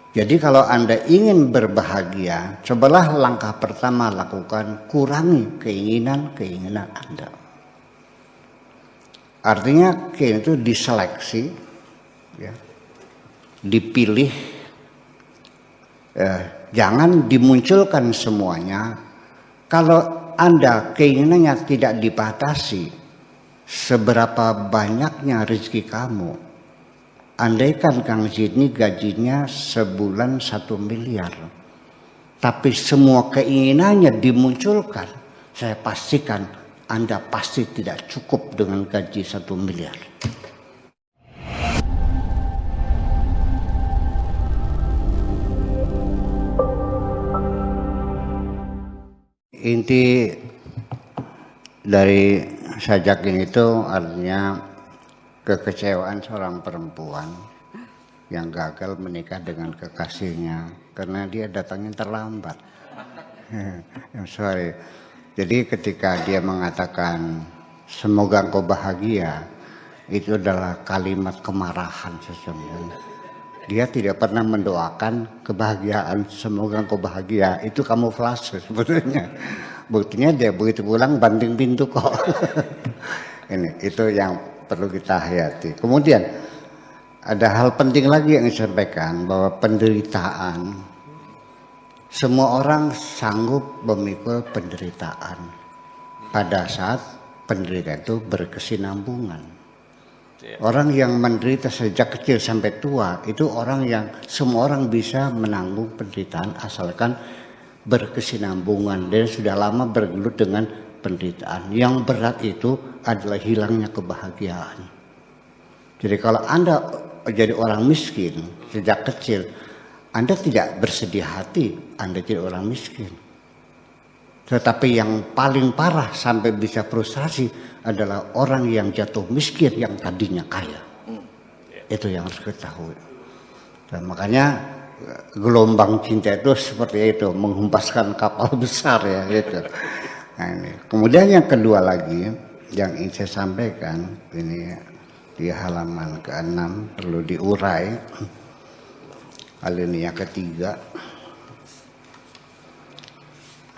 Jadi kalau Anda ingin berbahagia, cobalah langkah pertama lakukan, kurangi keinginan-keinginan Anda. Artinya keinginan itu diseleksi, ya, dipilih, jangan dimunculkan semuanya. Kalau Anda keinginannya tidak dibatasi, seberapa banyaknya rezeki kamu, andaikan Kang Zidni gajinya sebulan 1 miliar, tapi semua keinginannya dimunculkan, saya pastikan Anda pasti tidak cukup dengan gaji 1 miliar. Inti dari sajakin itu artinya kekecewaan seorang perempuan yang gagal menikah dengan kekasihnya karena dia datangnya terlambat. Sorry. Jadi ketika dia mengatakan semoga engkau bahagia, itu adalah kalimat kemarahan sesungguhnya. Dia tidak pernah mendoakan kebahagiaan, semoga engkau bahagia. Itu kamuflase sebetulnya. Buktinya dia begitu pulang banting pintu kok. Itu yang perlu kita hayati. Kemudian ada hal penting lagi yang disampaikan, bahwa penderitaan, semua orang sanggup memikul penderitaan pada saat penderitaan itu berkesinambungan. Orang yang menderita sejak kecil sampai tua itu orang yang semua orang bisa menanggung penderitaan asalkan berkesinambungan dan sudah lama bergelut dengan penderitaan. Yang berat itu adalah hilangnya kebahagiaan. Jadi kalau Anda jadi orang miskin sejak kecil, Anda tidak bersedih hati Anda jadi orang miskin. Tetapi yang paling parah sampai bisa frustasi adalah orang yang jatuh miskin yang tadinya kaya. Itu yang harus ketahui. Dan makanya gelombang cinta itu seperti itu, menghempaskan kapal besar ya gitu. Nah, ini. Kemudian yang kedua lagi yang ingin saya sampaikan, ini di halaman ke-6 perlu diurai. Alinea ketiga.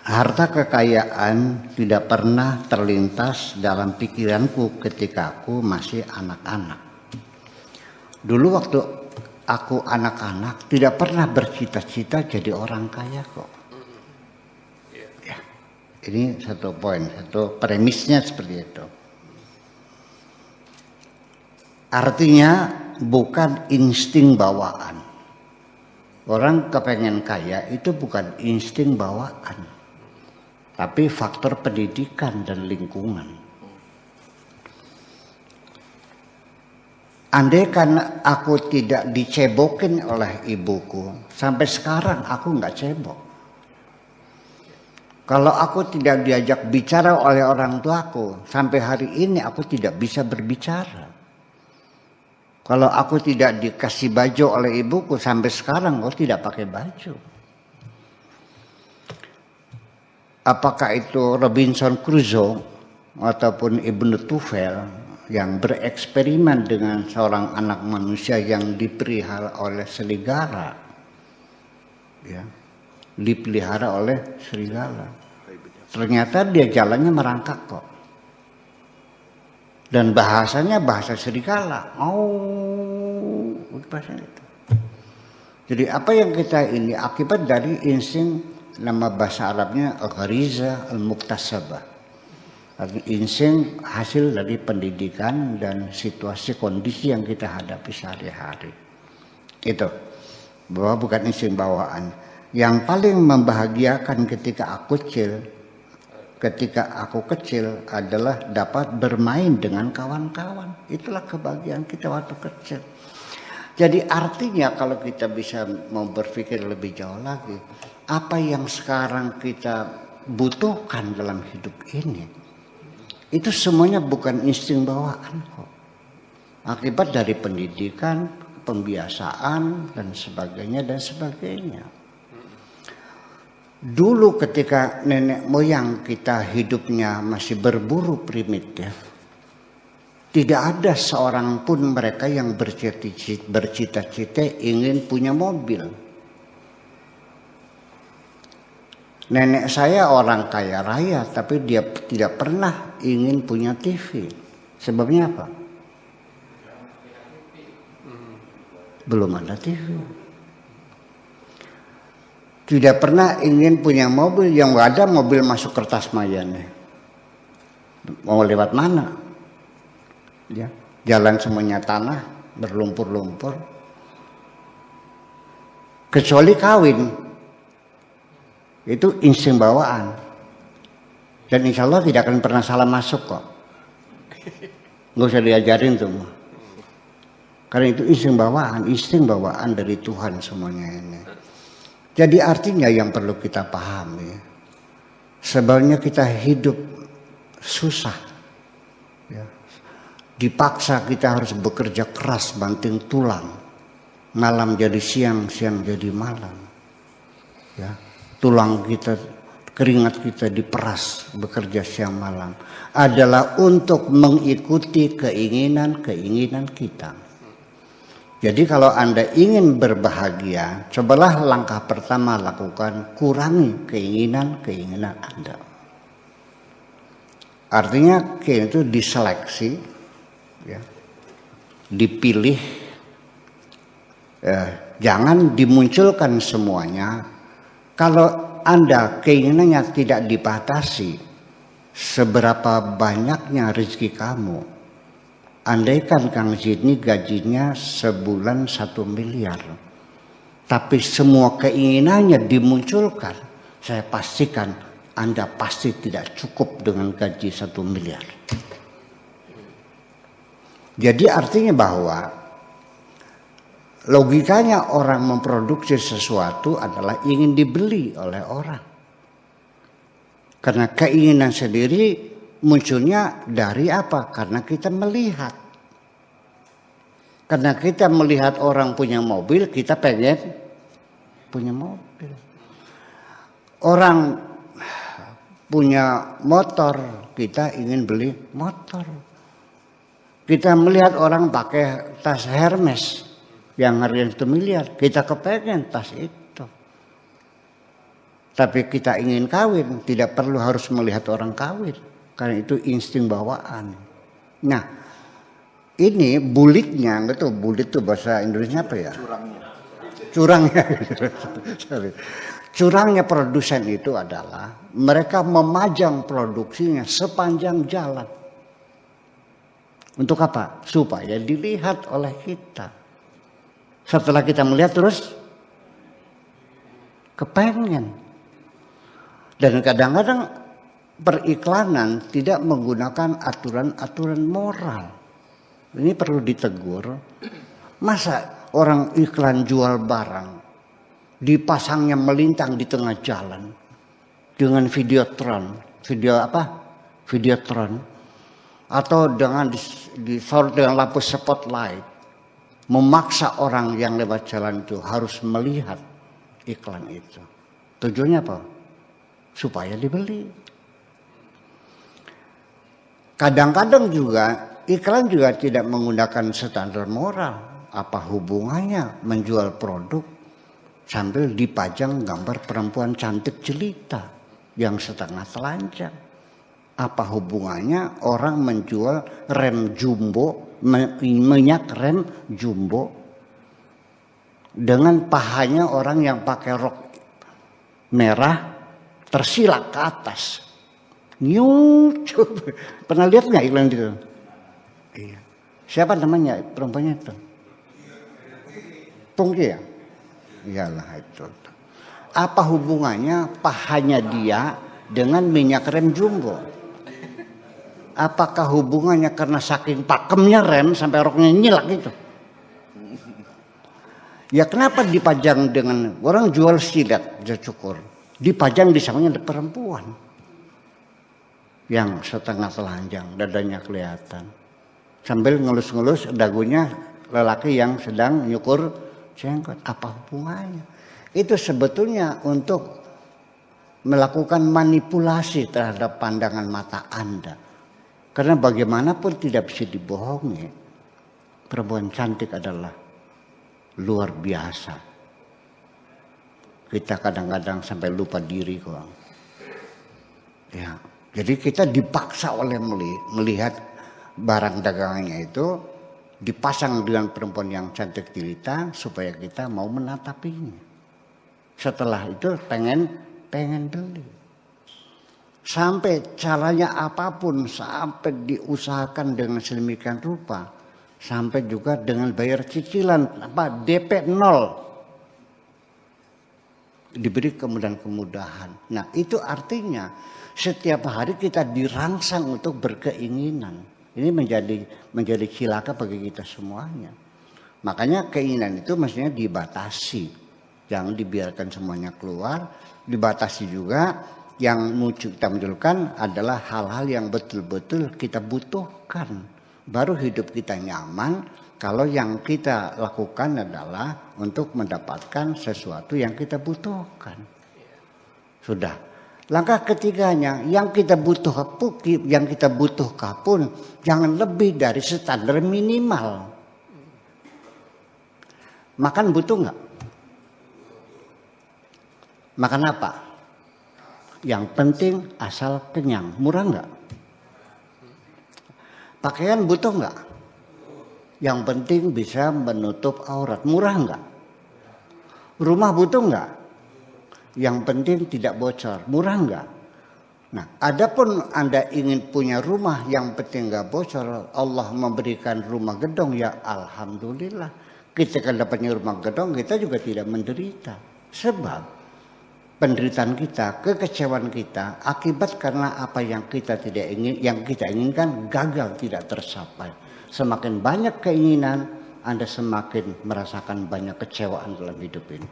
Harta kekayaan tidak pernah terlintas dalam pikiranku ketika aku masih anak-anak. Dulu waktu aku anak-anak tidak pernah bercita-cita jadi orang kaya kok. Ya, ini satu poin, satu premisnya seperti itu. Artinya bukan insting bawaan. Orang kepengen kaya itu bukan insting bawaan, tapi faktor pendidikan dan lingkungan. Andai kan aku tidak dicebokin oleh ibuku, sampai sekarang aku nggak cebok. Kalau aku tidak diajak bicara oleh orang tuaku, sampai hari ini aku tidak bisa berbicara. Kalau aku tidak dikasih baju oleh ibuku, sampai sekarang aku tidak pakai baju. Apakah itu Robinson Crusoe ataupun Ibnu Tufel yang bereksperimen dengan seorang anak manusia yang dipelihara oleh serigala, ya, dipelihara oleh serigala. Ternyata dia jalannya merangkak kok, dan bahasanya bahasa serigala. Bahasa itu. Jadi apa yang kita ini akibat dari insting, nama bahasa Arabnya ghariza al-muktasabah. Insting hasil dari pendidikan dan situasi kondisi yang kita hadapi sehari-hari. Itu bahwa bukan insting bawaan. Yang paling membahagiakan ketika aku kecil adalah dapat bermain dengan kawan-kawan. Itulah kebahagiaan kita waktu kecil. Jadi artinya kalau kita bisa mau berpikir lebih jauh lagi, apa yang sekarang kita butuhkan dalam hidup ini, itu semuanya bukan insting bawaan kok. Akibat dari pendidikan, pembiasaan, dan sebagainya, dan sebagainya. Dulu ketika nenek moyang kita hidupnya masih berburu primitif, tidak ada seorang pun mereka yang bercita-cita ingin punya mobil. Nenek saya orang kaya raya, tapi dia tidak pernah ingin punya TV. Sebabnya apa? Belum ada TV. Tidak pernah ingin punya mobil, yang ada mobil masuk kertas maya nih. Mau lewat mana? Ya, jalan semuanya tanah, berlumpur-lumpur. Kecuali kawin, itu insting bawaan. Dan insya Allah tidak akan pernah salah masuk kok. Nggak usah diajarin tuh. Karena itu insting bawaan dari Tuhan semuanya ini. Jadi artinya yang perlu kita pahami, sebenarnya kita hidup susah. Ya. Dipaksa kita harus bekerja keras banting tulang. Malam jadi siang, siang jadi malam. Ya. Tulang kita, keringat kita diperas bekerja siang malam. Adalah untuk mengikuti keinginan kita. Jadi kalau Anda ingin berbahagia, cobalah langkah pertama lakukan, kurangi keinginan Anda. Artinya itu diseleksi, ya, dipilih, jangan dimunculkan semuanya. Kalau Anda keinginannya tidak dibatasi, seberapa banyaknya rezeki kamu. Andaikan Kang Zidni gajinya sebulan 1 miliar. Tapi semua keinginannya dimunculkan. Saya pastikan Anda pasti tidak cukup dengan gaji 1 miliar. Jadi artinya bahwa logikanya orang memproduksi sesuatu adalah ingin dibeli oleh orang. Karena keinginan sendiri munculnya dari apa? Karena kita melihat. Karena kita melihat orang punya mobil, kita pengen punya mobil. Orang punya motor, kita ingin beli motor. Kita melihat orang pakai tas Hermes yang harganya 1 miliar, kita kepengen tas itu. Tapi kita ingin kawin, tidak perlu harus melihat orang kawin. Karena itu insting bawaan. Nah, ini bulitnya, nggak tahu bulit itu bahasa Indonesia apa ya? Curangnya. Curangnya produsen itu adalah mereka memajang produksinya sepanjang jalan. Untuk apa? Supaya dilihat oleh kita. Setelah kita melihat terus kepengen. Dan kadang-kadang periklanan tidak menggunakan aturan-aturan moral. Ini perlu ditegur. Masa orang iklan jual barang dipasangnya melintang di tengah jalan dengan videotron, videotron, atau dengan disorot dengan lampu spotlight, memaksa orang yang lewat jalan itu harus melihat iklan itu. Tujuannya apa? Supaya dibeli. Kadang-kadang juga iklan juga tidak menggunakan standar moral. Apa hubungannya menjual produk sambil dipajang gambar perempuan cantik jelita yang setengah telanjang? Apa hubungannya orang menjual rem jumbo, minyak rem jumbo dengan pahanya orang yang pakai rok merah tersilak ke atas? Pernah lihat nggak iklan itu? Iya. Siapa namanya perempuannya itu? Pungki ya? Iyalah itu. Apa hubungannya pahanya dia dengan minyak rem jumbo? Apakah hubungannya karena saking pakemnya rem sampai roknya nyilak gitu? Ya kenapa dipajang dengan orang jual silet, cukur, dipajang di sampingnya perempuan yang setengah telanjang, dadanya kelihatan, sambil ngelus-ngelus dagunya lelaki yang sedang nyukur jenggot. Apa hubungannya? Itu sebetulnya untuk melakukan manipulasi terhadap pandangan mata Anda. Karena bagaimanapun tidak bisa dibohongi, perempuan cantik adalah luar biasa. Kita kadang-kadang sampai lupa diri kok. Ya, jadi kita dipaksa oleh melihat barang dagangannya itu dipasang dengan perempuan yang cantik jelita supaya kita mau menatapinya. Setelah itu pengen beli. Sampai caranya apapun, sampai diusahakan dengan sedemikian rupa, sampai juga dengan bayar cicilan DP 0, diberi kemudahan-kemudahan. Nah, itu artinya setiap hari kita dirangsang untuk berkeinginan. Ini menjadi cilaka bagi kita semuanya. Makanya keinginan itu mestinya dibatasi, jangan dibiarkan semuanya keluar. Dibatasi juga. Yang kita munculkan adalah hal-hal yang betul-betul kita butuhkan. Baru hidup kita nyaman kalau yang kita lakukan adalah untuk mendapatkan sesuatu yang kita butuhkan. Sudah. Langkah ketiganya, yang kita butuhkan pun jangan lebih dari standar minimal. Makan butuh nggak? Makan apa? Yang penting asal kenyang, murah nggak? Pakaian butuh nggak? Yang penting bisa menutup aurat, murah nggak? Rumah butuh nggak? Yang penting tidak bocor, murah nggak? Nah, adapun Anda ingin punya rumah yang penting nggak bocor, Allah memberikan rumah gedong, ya alhamdulillah. Ketika dapatnya rumah gedong, kita juga tidak menderita. Sebab penderitaan kita, kekecewaan kita akibat karena apa yang kita tidak ingin, yang kita inginkan gagal, tidak tercapai. Semakin banyak keinginan, Anda semakin merasakan banyak kecewaan dalam hidup ini.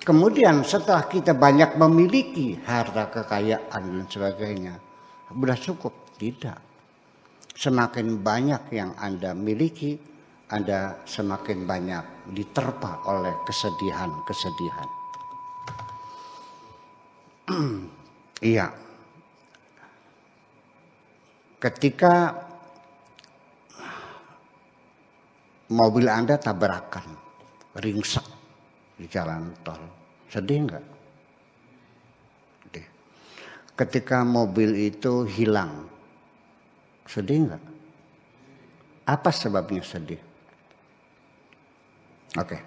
Kemudian setelah kita banyak memiliki harta kekayaan dan sebagainya, sudah cukup? Tidak. Semakin banyak yang Anda miliki, Anda semakin banyak diterpa oleh kesedihan-kesedihan. Iya. Ketika mobil Anda tabrakan, ringsek di jalan tol, sedih nggak? Sedih. Ketika mobil itu hilang, sedih nggak? Apa sebabnya sedih? Oke,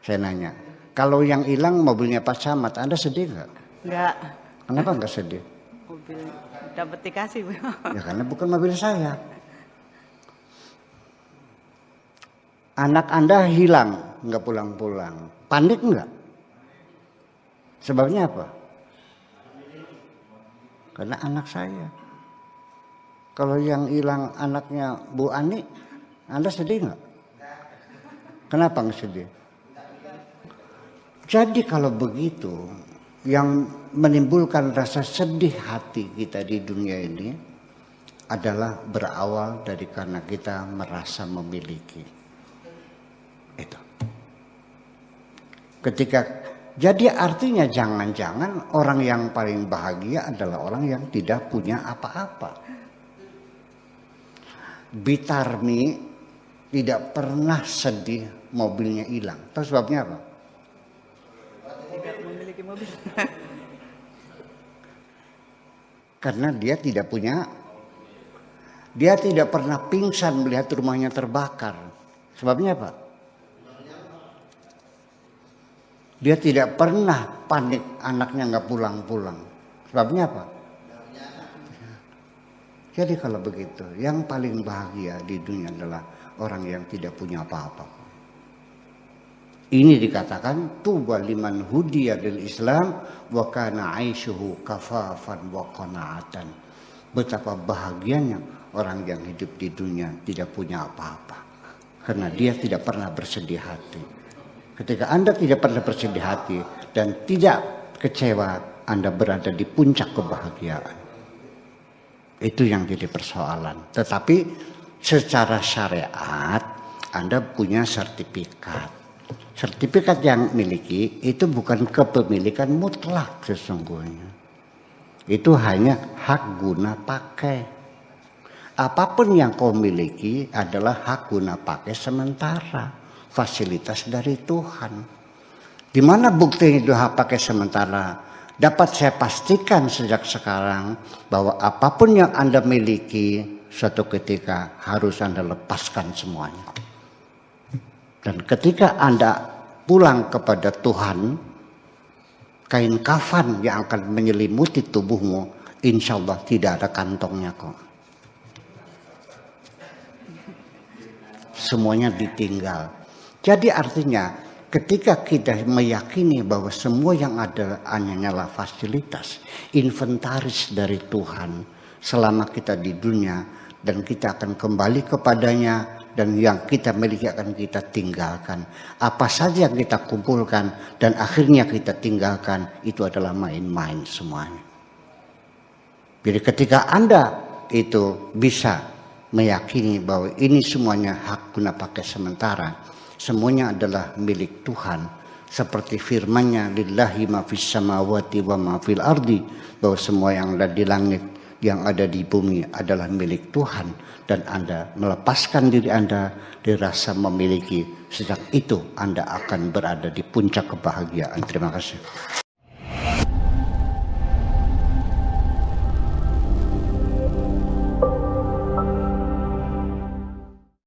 saya nanya. Kalau yang hilang mobilnya Pak Camat, Anda sedih nggak? Enggak. Kenapa enggak sedih? Mobil dapat dikasih. Ya karena bukan mobil saya. Anak Anda hilang, enggak pulang-pulang. Panik enggak? Sebabnya apa? Karena anak saya. Kalau yang hilang anaknya Bu Ani, Anda sedih enggak? Kenapa enggak sedih? Jadi kalau begitu, yang menimbulkan rasa sedih hati kita di dunia ini adalah berawal dari karena kita merasa memiliki. Itu. Jadi artinya jangan-jangan orang yang paling bahagia adalah orang yang tidak punya apa-apa. Bitarmi tidak pernah sedih mobilnya hilang. Tahu sebabnya apa? Tidak memiliki mobil. Karena dia tidak pernah pingsan melihat rumahnya terbakar. Sebabnya apa? Dia tidak pernah panik anaknya nggak pulang-pulang. Sebabnya apa? Jadi kalau begitu, yang paling bahagia di dunia adalah orang yang tidak punya apa-apa. Ini dikatakan tuba liman hudiya lil Islam wa kana aishuhu kafafan wa qanaatan. Betapa bahagianya orang yang hidup di dunia tidak punya apa-apa. Karena dia tidak pernah bersedih hati. Ketika Anda tidak pernah bersedih hati dan tidak kecewa, Anda berada di puncak kebahagiaan. Itu yang jadi persoalan. Tetapi secara syariat Anda punya sertifikat. Sertifikat yang miliki itu bukan kepemilikan mutlak sesungguhnya. Itu hanya hak guna pakai. Apapun yang kau miliki adalah hak guna pakai sementara. Fasilitas dari Tuhan. Di mana buktinya itu hak pakai sementara? Dapat saya pastikan sejak sekarang bahwa apapun yang Anda miliki suatu ketika harus Anda lepaskan semuanya. Dan ketika Anda pulang kepada Tuhan, kain kafan yang akan menyelimuti tubuhmu, insya Allah tidak ada kantongnya kok. Semuanya ditinggal. Jadi artinya ketika kita meyakini bahwa semua yang ada hanyalah fasilitas, inventaris dari Tuhan selama kita di dunia, dan kita akan kembali kepadanya, dan yang kita miliki akan kita tinggalkan. Apa saja yang kita kumpulkan dan akhirnya kita tinggalkan, itu adalah main-main semuanya. Jadi ketika Anda itu bisa meyakini bahwa ini semuanya hak guna pakai sementara, semuanya adalah milik Tuhan, seperti firman-Nya, lillahi ma fis samawati wa ma fil ardi, bahwa semua yang ada di langit, yang ada di bumi adalah milik Tuhan, dan Anda melepaskan diri Anda dari rasa memiliki, sejak itu Anda akan berada di puncak kebahagiaan. Terima kasih.